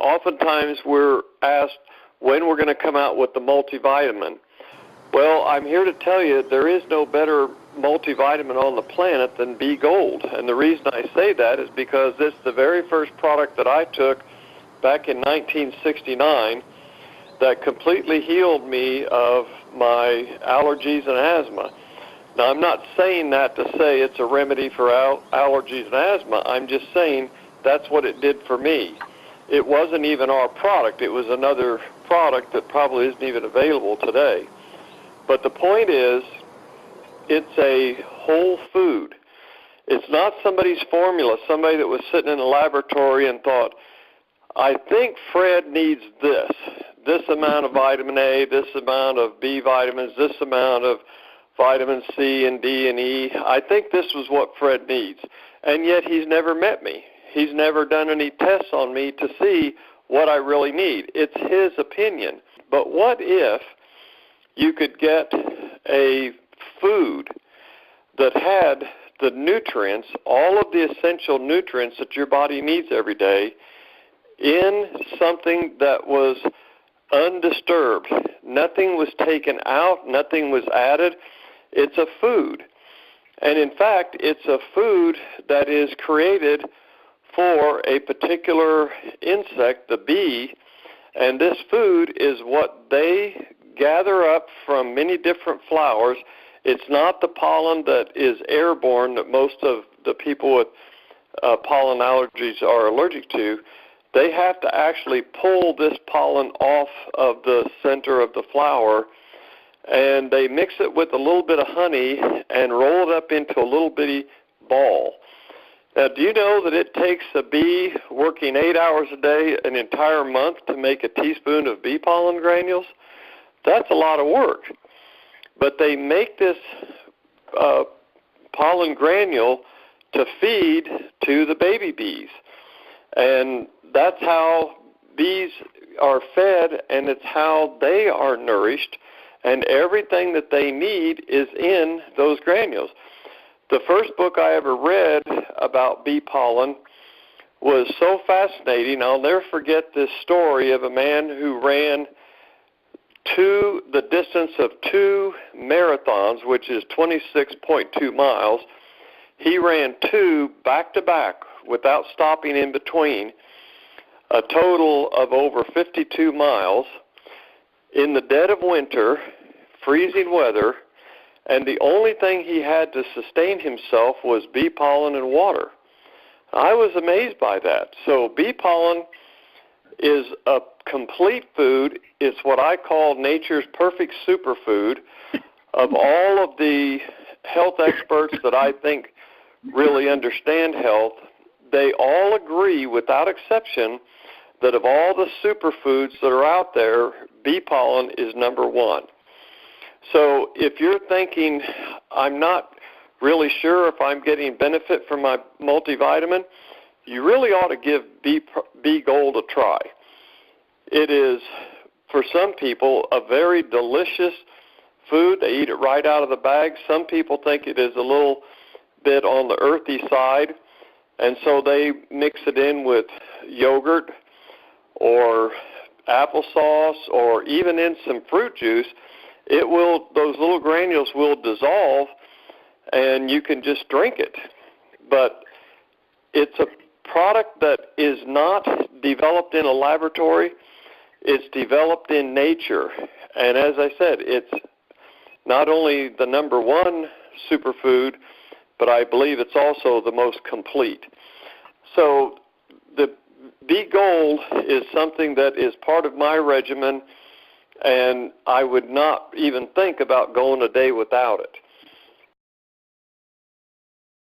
oftentimes we're asked when we're going to come out with the multivitamin. Well, I'm here to tell you there is no better multivitamin on the planet than B Gold. And the reason I say that is because it's the very first product that I took back in 1969 that completely healed me of my allergies and asthma. Now, I'm not saying that to say it's a remedy for allergies and asthma. I'm just saying that's what it did for me. It wasn't even our product. It was another product that probably isn't even available today. But the point is, it's a whole food. It's not somebody's formula, somebody that was sitting in a laboratory and thought, I think Fred needs this amount of vitamin A, this amount of B vitamins, this amount of vitamin C and D and E. I think this was what Fred needs. And yet he's never met me. He's never done any tests on me to see what I really need. It's his opinion. But what if you could get a food that had the nutrients, all of the essential nutrients that your body needs every day, in something that was undisturbed? Nothing was taken out, nothing was added. It's a food. And in fact, it's a food that is created for a particular insect, the bee, and this food is what they gather up from many different flowers. It's not the pollen that is airborne that most of the people with pollen allergies are allergic to. They have to actually pull this pollen off of the center of the flower, and they mix it with a little bit of honey and roll it up into a little bitty ball. Now, do you know that it takes a bee working 8 hours a day an entire month to make a teaspoon of bee pollen granules? That's a lot of work. But they make this pollen granule to feed to the baby bees. And that's how bees are fed, and it's how they are nourished, and everything that they need is in those granules. The first book I ever read about bee pollen was so fascinating. I'll never forget this story of a man who ran the distance of 2 marathons, which is 26.2 miles. He ran 2 back-to-back without stopping in between, a total of over 52 miles in the dead of winter, freezing weather, and the only thing he had to sustain himself was bee pollen and water. I was amazed by that. So bee pollen is a complete food. It's what I call nature's perfect superfood. Of all of the health experts that I think really understand health, they all agree without exception that of all the superfoods that are out there, bee pollen is number one. So if you're thinking, I'm not really sure if I'm getting benefit from my multivitamin, you really ought to give B Gold a try. It is, for some people, a very delicious food. They eat it right out of the bag. Some people think it is a little bit on the earthy side, and so they mix it in with yogurt or applesauce or even in some fruit juice. Those little granules will dissolve, and you can just drink it. But it's a product that is not developed in a laboratory. It's developed in nature. And as I said, it's not only the number one superfood, but I believe it's also the most complete. So the B Gold is something that is part of my regimen, and I would not even think about going a day without it.